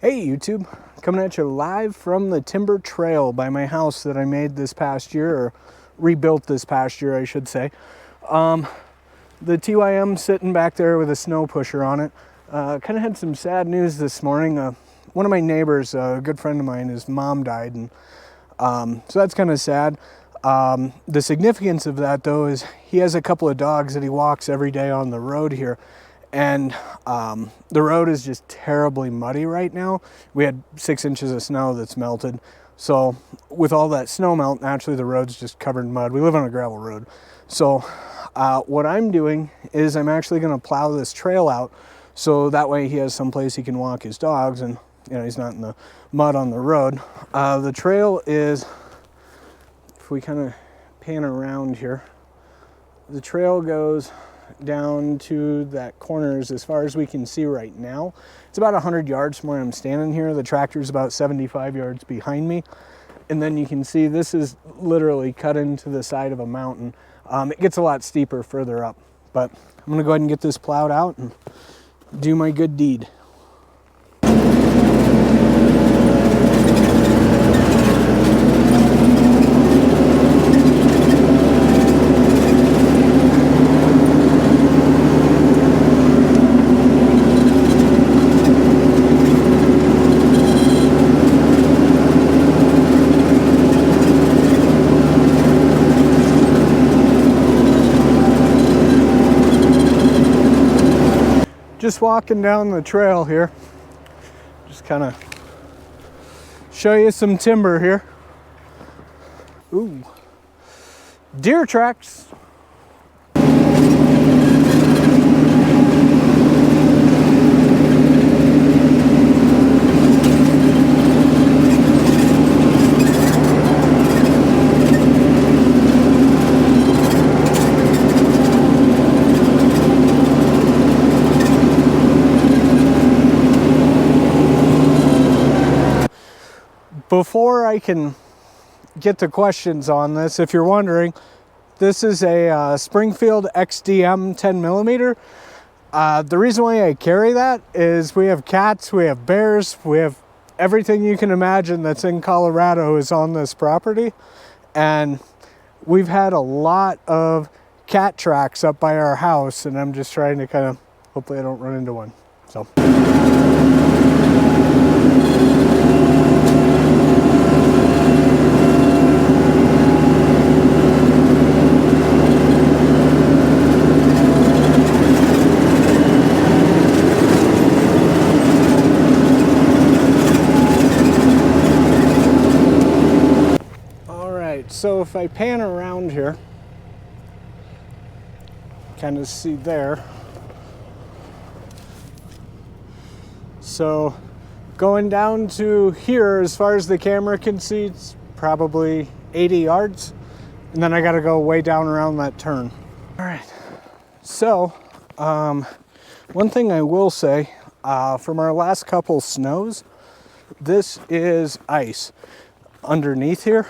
Hey YouTube, coming at you live from the timber trail by my house that I made this past year, or rebuilt this past year I should say. The TYM sitting back there with a snow pusher on it. Kind of had some sad news this morning. One of my neighbors, a good friend of mine, his mom died, and so that's kind of sad. The significance of that though is he has a couple of dogs that he walks every day on the road here. And the road is just terribly muddy right now. We had 6 inches of snow that's melted. So with all that snow melt, naturally the road's just covered in mud. We live on a gravel road. So what I'm doing is I'm actually gonna plow this trail out so that way he has someplace he can walk his dogs and he's not in the mud on the road. The trail is, if we kind of pan around here, the trail goes down to that corners as far as we can see right now. It's about 100 yards from where I'm standing here. The tractor's about 75 yards behind me. And then you can see this is literally cut into the side of a mountain. It gets a lot steeper further up, but I'm gonna go ahead and get this plowed out and do my good deed. Just walking down the trail here, just kind of show you some timber here. Ooh, deer tracks. Before I can get to questions on this, if you're wondering, this is a Springfield XDM 10mm. The reason why I carry that is we have cats, we have bears, we have everything you can imagine that's in Colorado is on this property. And we've had a lot of cat tracks up by our house, and I'm just trying to kind of, hopefully I don't run into one. So. So if I pan around here, kind of see there. So going down to here, as far as the camera can see, it's probably 80 yards. And then I got to go way down around that turn. All right. So one thing I will say, from our last couple snows, this is ice underneath here.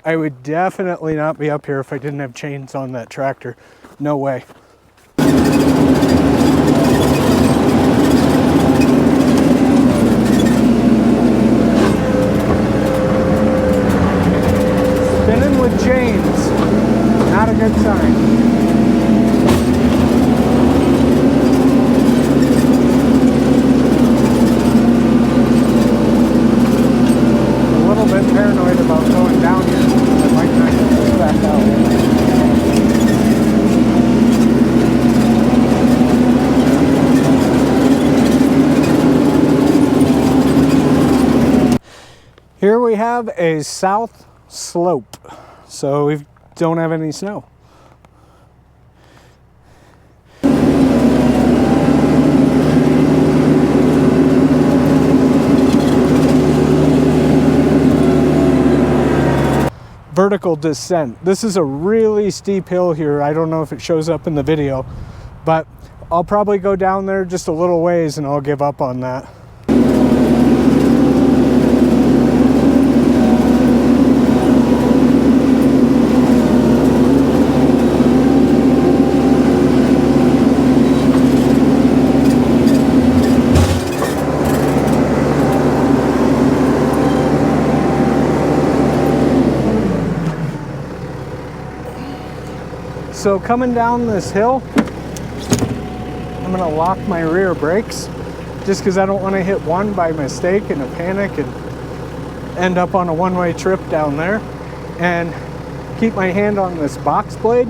I would definitely not be up here if I didn't have chains on that tractor. No way. Spinning with chains, not a good sign. Paranoid about going down here. I might not get this back out. Here we have a south slope, so we don't have any snow. Vertical descent. This is a really steep hill here. I don't know if it shows up in the video, but I'll probably go down there just a little ways and I'll give up on that. So coming down this hill, I'm gonna lock my rear brakes just because I don't want to hit one by mistake in a panic and end up on a one-way trip down there. And keep my hand on this box blade,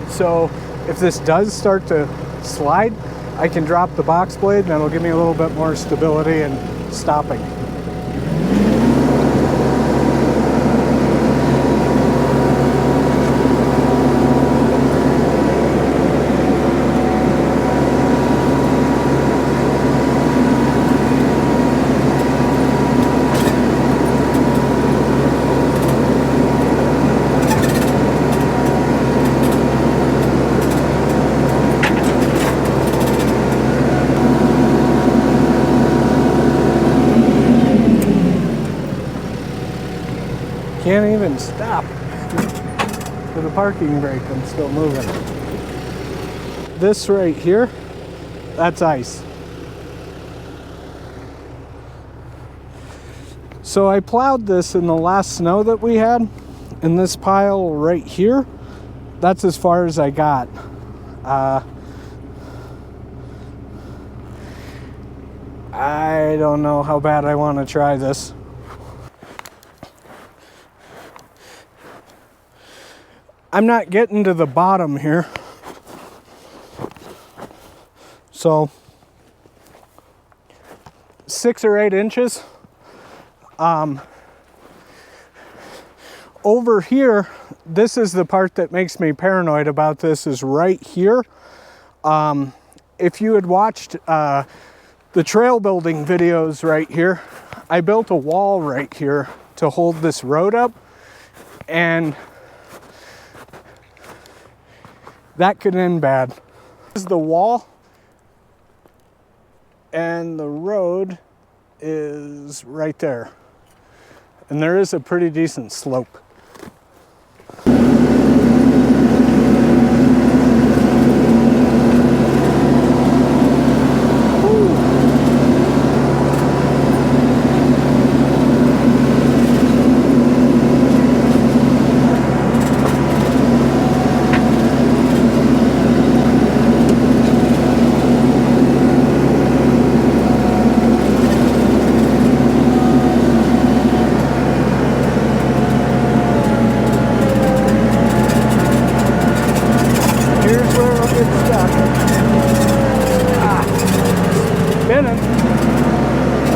so if this does start to slide, I can drop the box blade and that'll give me a little bit more stability in stopping. Can't even stop for the parking brake. I'm still moving. This right here, that's ice. So I plowed this in the last snow that we had, and this pile right here, that's as far as I got. I don't know how bad I want to try this. I'm not getting to the bottom here. So 6 or 8 inches. Over here, this is the part that makes me paranoid about this, is right here. If you had watched the trail building videos right here, I built a wall right here to hold this road up, and that could end bad. This is the wall, and the road is right there. And there is a pretty decent slope.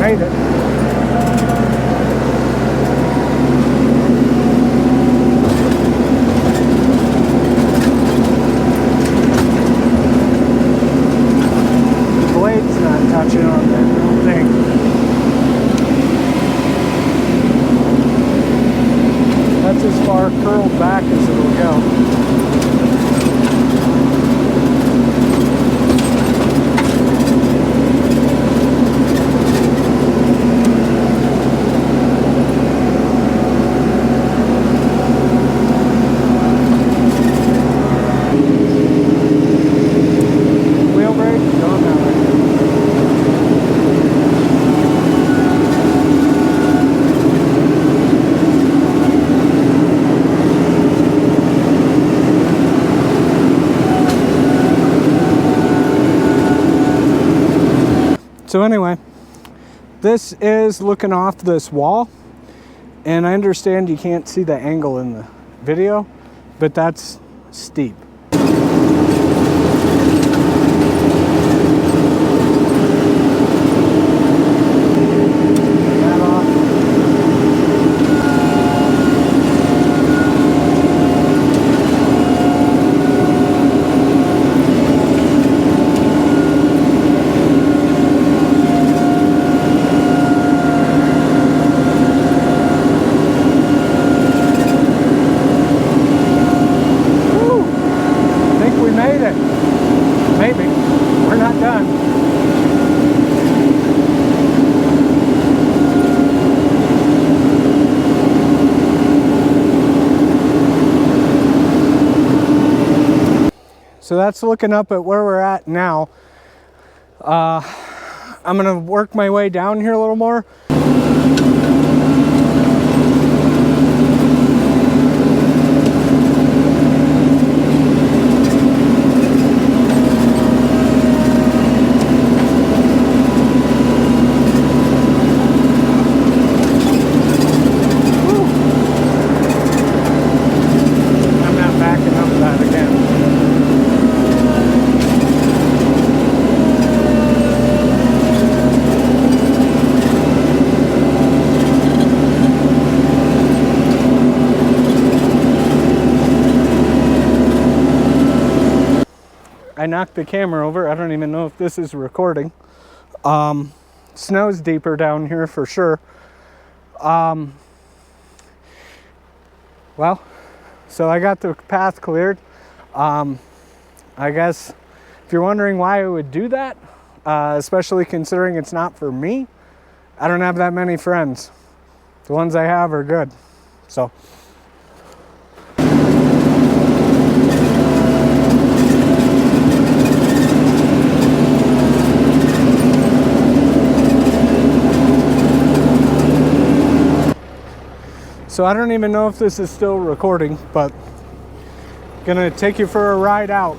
Made it. The blade's not touching on that little thing. That's as far curled back as it'll go. So anyway, this is looking off this wall, and I understand you can't see the angle in the video, but that's steep. Maybe. We're not done. So that's looking up at where we're at now. I'm gonna work my way down here a little more. I knocked the camera over. I don't even know if this is recording. Snow's deeper down here for sure. Well, so I got the path cleared. I guess if you're wondering why I would do that, especially considering it's not for me, I don't have that many friends. The ones I have are good. So I don't even know if this is still recording, but gonna take you for a ride out.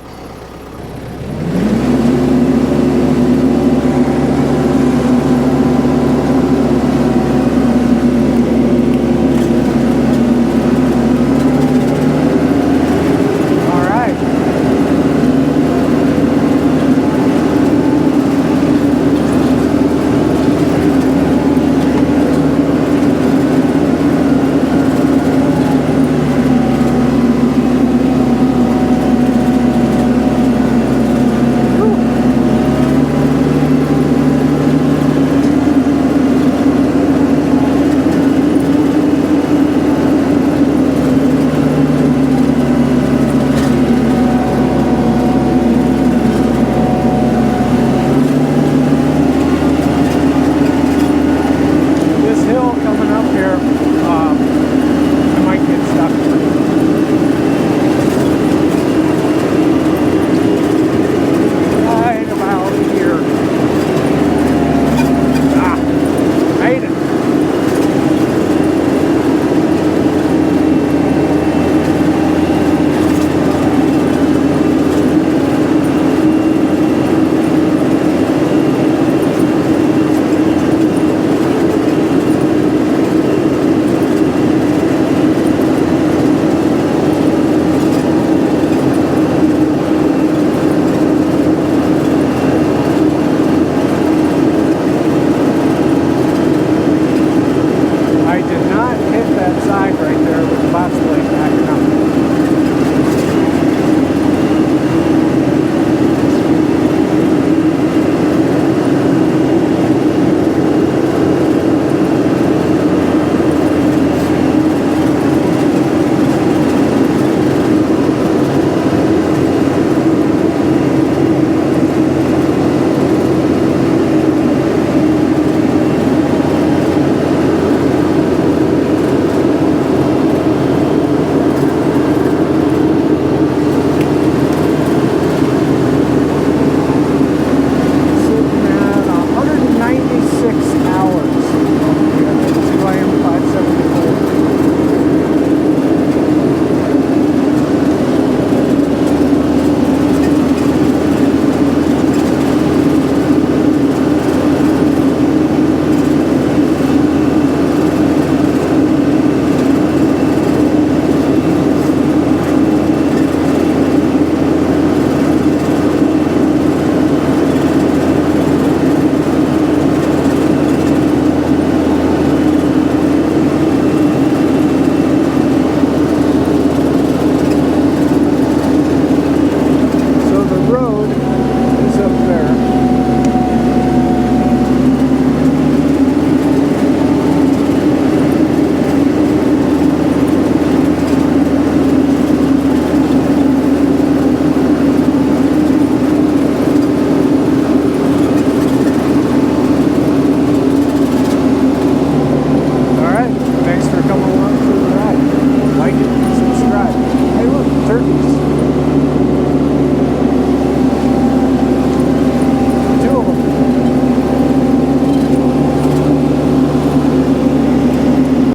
Right there with the box plate back.